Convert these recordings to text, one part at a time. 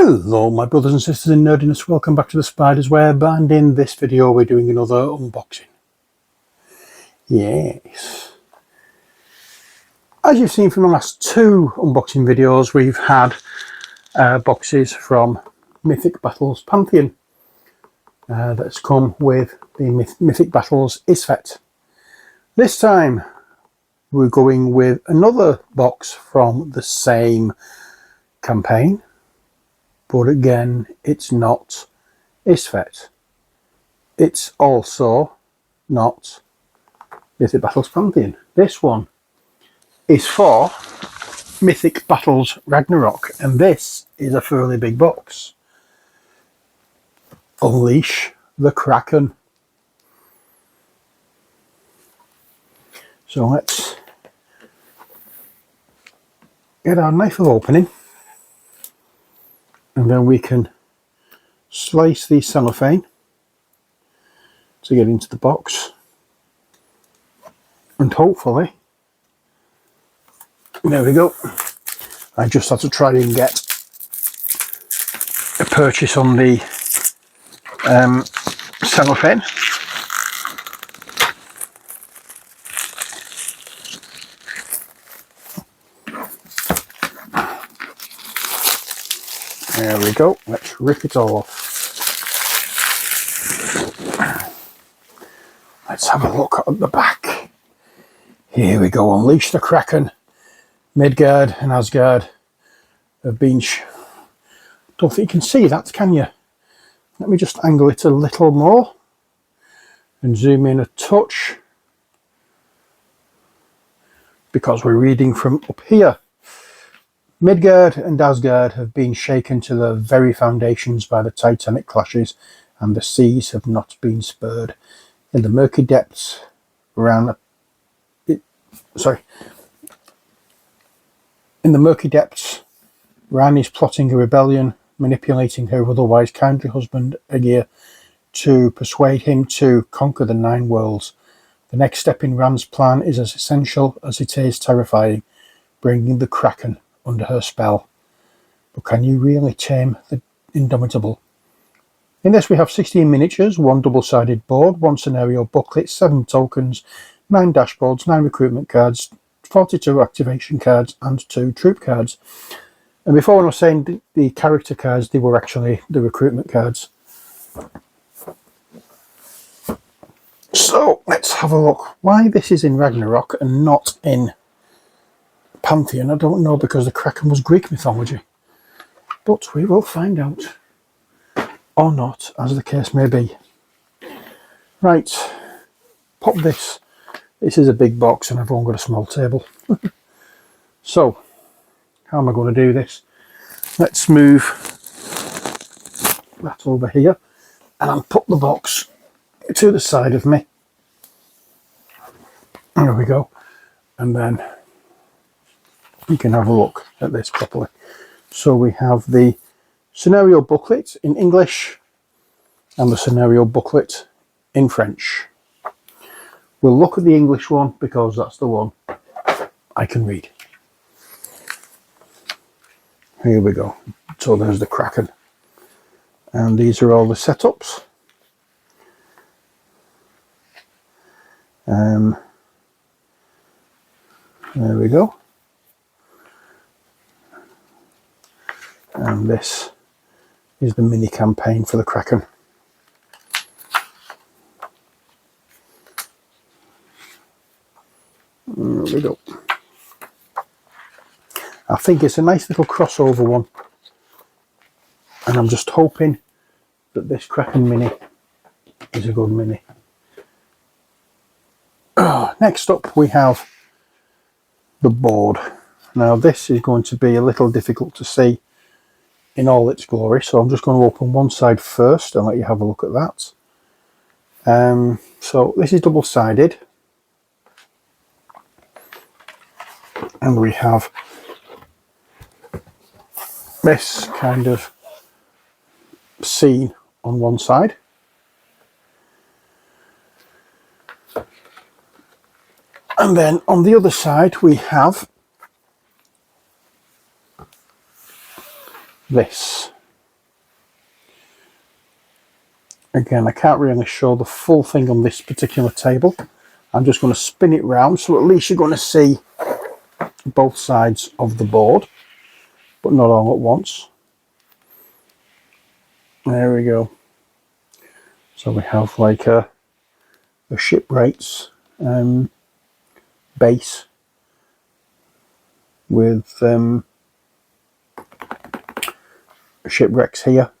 Hello my brothers and sisters in nerdiness, welcome back to the Spider's Web, and in this video we're doing another unboxing. Yes. As you've seen from the last two unboxing videos, we've had boxes from Mythic Battles Pantheon that's come with the Mythic Battles Isfet. This time we're going with another box from the same campaign. But again, it's not Isfet. It's also not Mythic Battles Pantheon. This one is for Mythic Battles Ragnarok, and this is a fairly big box. Unleash the Kraken. So let's get our knife of opening. And then we can slice the cellophane to get into the box, and hopefully, there we go. I just had to try and get a purchase on the cellophane. There we go, let's rip it all off. Let's have a look at the back. Here we go, Unleash the Kraken. Midgard and Asgard have been... Don't think you can see that, can you? Let me just angle it a little more and zoom in a touch, because we're reading from up here. Midgard and Asgard have been shaken to their very foundations by the titanic clashes, and the seas have not been spurred. In the murky depths Ran is plotting a rebellion, manipulating her otherwise kindly husband Aegir to persuade him to conquer the 9 worlds. The next step in Ran's plan is as essential as it is terrifying, bringing the Kraken under her spell. But can you really tame the indomitable? In this we have 16 miniatures, 1 double-sided board, 1 scenario booklet, 7 tokens, 9 dashboards, 9 recruitment cards, 42 activation cards and 2 troop cards. And before, when I was saying the character cards, they were actually the recruitment cards. So let's have a look. Why this is in Ragnarok and not in Pantheon, I don't know, because the Kraken was Greek mythology. But we will find out. Or not, as the case may be. Right, pop this. This is a big box and I've only got a small table. So, how am I going to do this? Let's move that over here and I'll put the box to the side of me. There we go. And then we can have a look at this properly. So we have the scenario booklet in English and the scenario booklet in French. We'll look at the English one because that's the one I can read. Here we go. So there's the Kraken. And these are all the setups. There we go. And this is the mini campaign for the Kraken. There we go. I think it's a nice little crossover one, and I'm just hoping that this Kraken mini is a good mini. Next up we have the board. Now this is going to be a little difficult to see in all its glory, so I'm just going to open one side first and let you have a look at that. So this is double-sided, and we have this kind of scene on one side, and then on the other side we have this. Again, I can't really show the full thing on this particular table. I'm just going to spin it round, so at least you're going to see both sides of the board, but not all at once. There we go. So we have like a shipwrights base with shipwrecks here.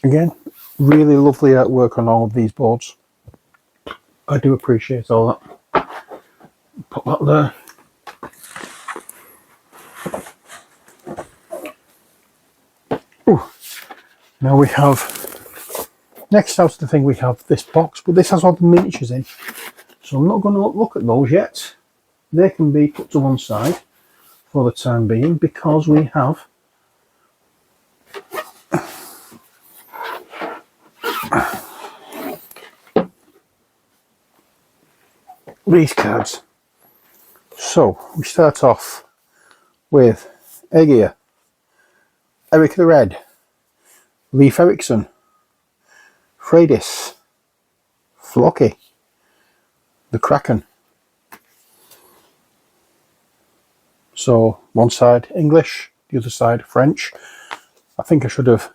Again, really lovely artwork on all of these boards. I do appreciate all that. Put that there. Ooh. Now we have, next out of the thing we have this box, but this has all the miniatures in. So I'm not going to look at those yet. They can be put to one side for the time being, because we have these cards. So we start off with Aegir, Eric the Red, Leif Erikson, Freydis, Floki, the Kraken. So one side English, the other side French. I think I should have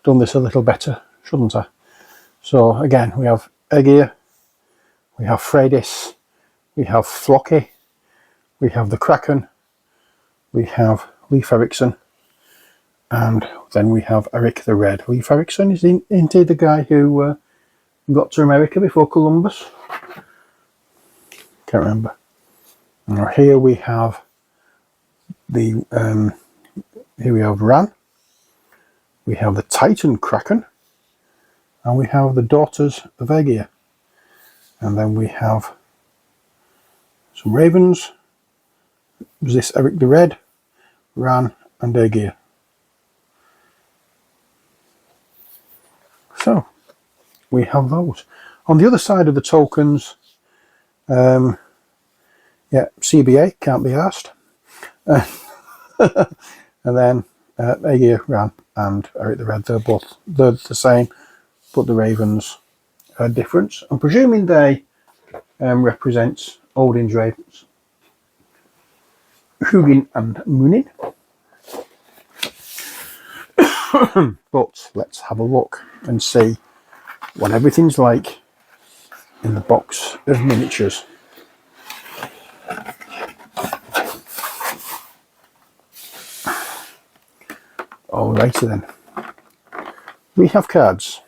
done this a little better, shouldn't I? So again, we have Aegir, we have Freydis, we have Floki, we have the Kraken, we have Leif Erikson, and then we have Eric the Red. Leif Erikson is indeed the guy who got to America before Columbus. Can't remember. Now here we have the here we have Ran, we have the Titan Kraken, and we have the Daughters of Aegir, and then we have some ravens. Was this Eric the Red, Ran, and Aegir? So we have those. On the other side of the tokens, yeah, CBA, can't be asked. And then Aegir, Ran, and Eric the Red, they're the same, but the ravens are different. I'm presuming they represent Odin's ravens, Hugin and Munin. But let's have a look and see what everything's like in the box of miniatures. Alrighty then. We have cards.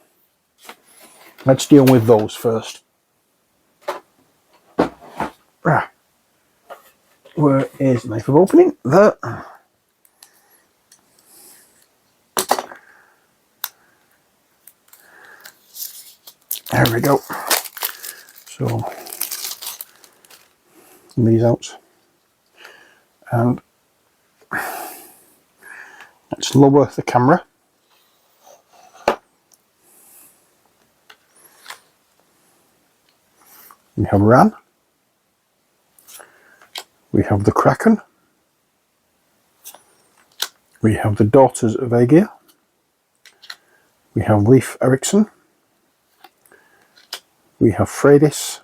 Let's deal with those first. Where is the knife of opening? There. There we go. So these out, and let's lower the camera. We have Ran, we have the Kraken, we have the Daughters of Aegir, we have Leif Erikson, we have Freydis,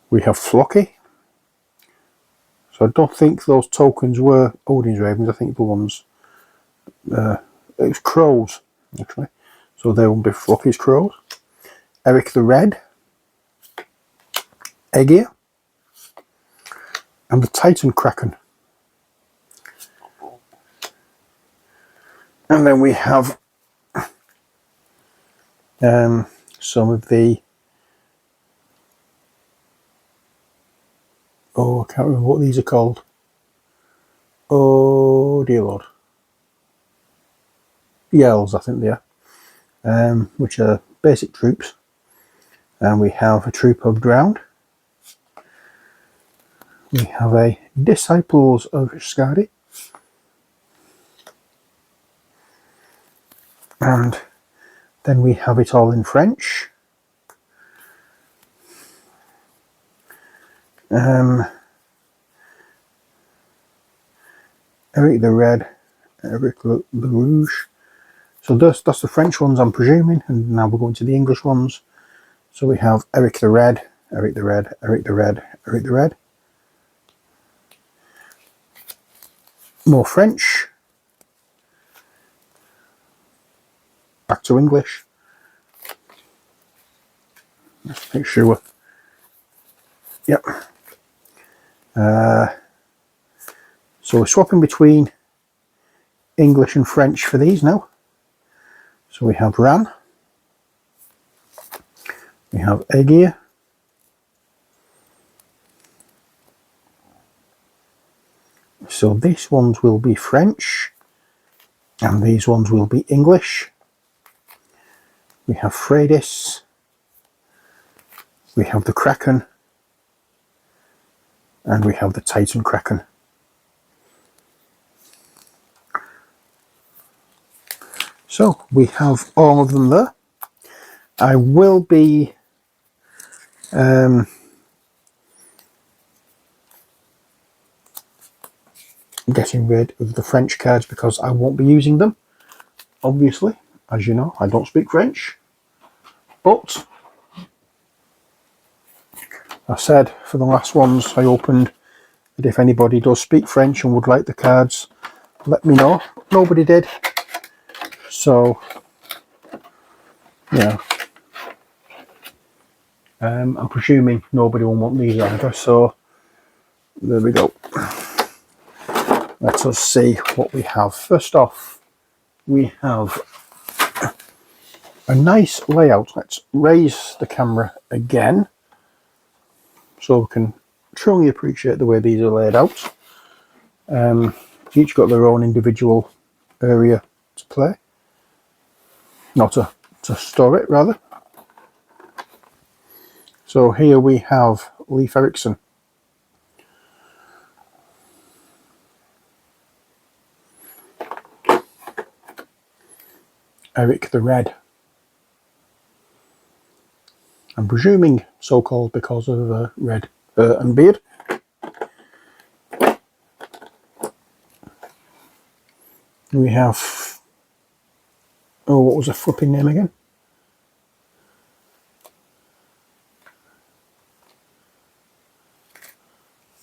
we have Floki. So I don't think those tokens were Odin's ravens. I think the ones it was crows actually. So they will be Floki's crows. Eric the Red, Aegir, and the Titan Kraken. And then we have some of the, oh, I can't remember what these are called. Oh dear Lord. Yells, I think they are, which are basic troops. And we have a troop of drowned. We have a Disciples of Skadi. And then we have it all in French. Eric the Red, Eric Le Rouge. So that's the French ones, I'm presuming, and now we're going to the English ones. So we have Eric the Red, Eric the Red, Eric the Red, Eric the Red. More French. Back to English. Let's make sure we're... Yep. So we're swapping between English and French for these now. So we have Ran. We have Aegir. So these ones will be French. And these ones will be English. We have Freydis. We have the Kraken. And we have the Titan Kraken. So we have all of them there. I will be getting rid of the French cards because I won't be using them. Obviously, as you know, I don't speak French. But I said for the last ones I opened that if anybody does speak French and would like the cards, let me know. Nobody did. So, yeah. I'm presuming nobody will want these either, so there we go. Let us see what we have. First off, we have a nice layout. Let's raise the camera again so we can truly appreciate the way these are laid out. Each got their own individual area to play. Not to store it, rather. So here we have Leif Erikson. Eric the Red. I'm presuming so called because of red and beard. We have, oh, what was the flipping name again?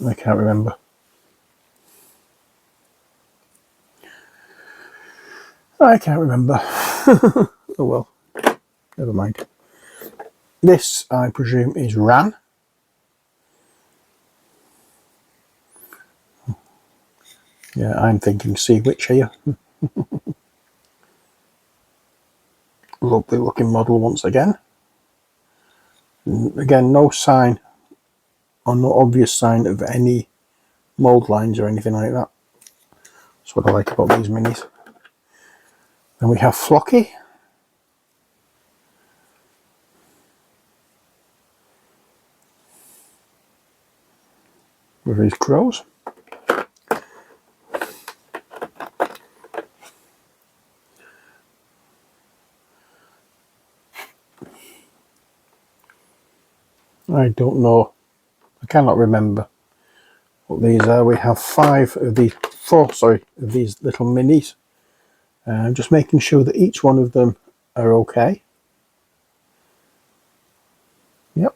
I can't remember. I can't remember. Oh well, never mind. This, I presume, is Ran. Yeah, I'm thinking Sea Witch here. Lovely looking model once again. Again, no sign or no obvious sign of any mould lines or anything like that. That's what I like about these minis. Then we have Flocky. With his crows. I don't know. I cannot remember what these are. We have four of these little minis. I'm just making sure that each one of them are okay. Yep.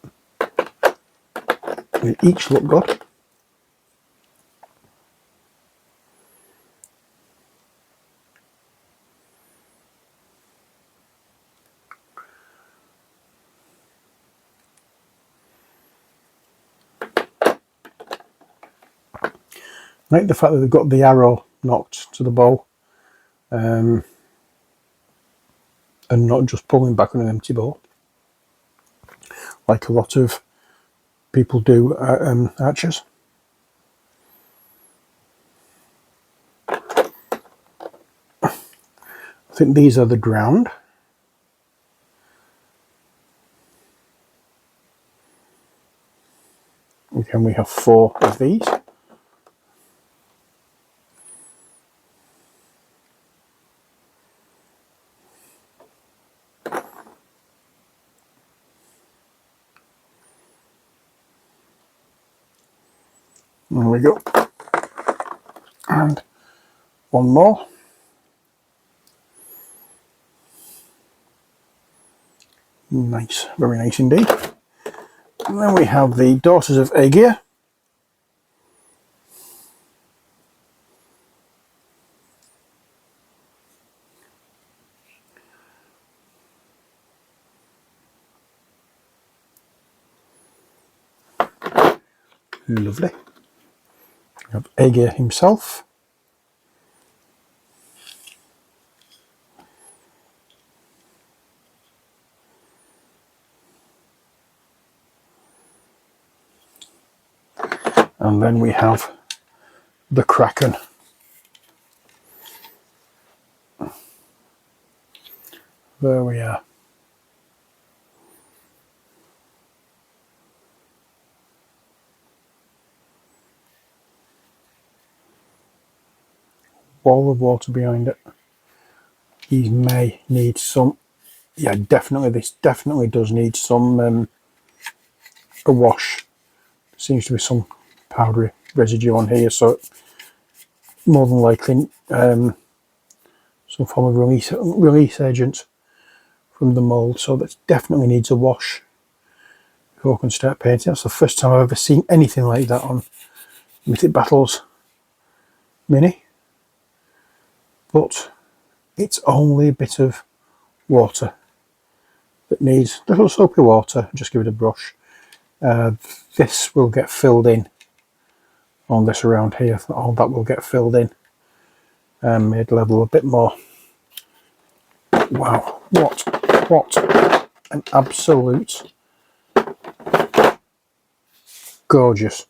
They each look good. I like the fact that they've got the arrow knocked to the bow and not just pulling back on an empty bow like a lot of people do archers. I think these are the drowned. Again, we have 4 of these. There we go. And one more. Nice, very nice indeed. And then we have the Daughters of Aegir. Lovely. We have Aegir himself. And then we have the Kraken. There we are. Wall of water behind it. He may need some, yeah, definitely, this definitely does need some, a wash. Seems to be some powdery residue on here, so more than likely some form of release agent from the mould, so that definitely needs a wash before I can start painting. That's the first time I've ever seen anything like that on Mythic Battles Mini, but it's only a bit of water that needs a little soapy water. Just give it a brush. This will get filled in on this around here. All that will get filled in and made level a bit more. Wow, what an absolute gorgeous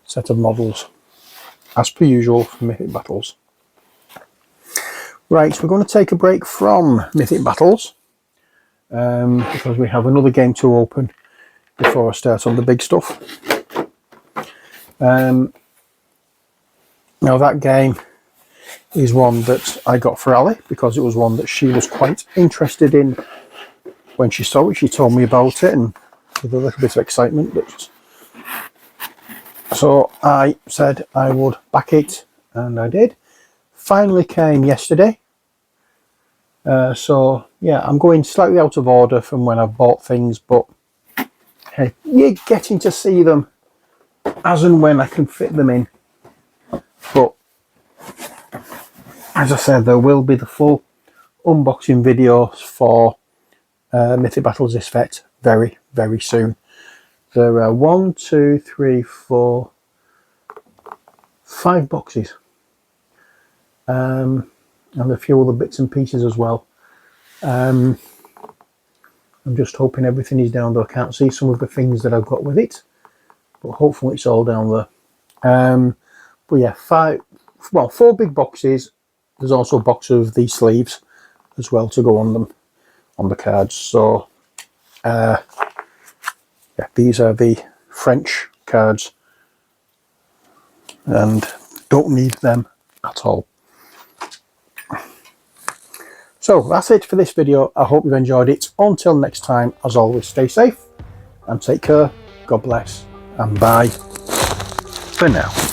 set of models, as per usual for Mythic Battles. Right, we're going to take a break from Mythic Battles because we have another game to open before I start on the big stuff. Now that game is one that I got for Ali because it was one that she was quite interested in when she saw it. She told me about it, and with a little bit of excitement. So I said I would back it, and I did. Finally came yesterday. So yeah, I'm going slightly out of order from when I bought things, but hey, you're getting to see them as and when I can fit them in. But as I said, there will be the full unboxing videos for Mythic Battles Isfet very, very soon. There are 1, 2, 3, 4, 5 boxes. And a few other bits and pieces as well. I'm just hoping everything is down there. I can't see some of the things that I've got with it, but hopefully it's all down there. But yeah, 4 big boxes. There's also a box of the sleeves as well to go on them, on the cards. So yeah, these are the French cards and don't need them at all. So that's it for this video. I hope you've enjoyed it. Until next time, as always, stay safe and take care. God bless, and bye for now.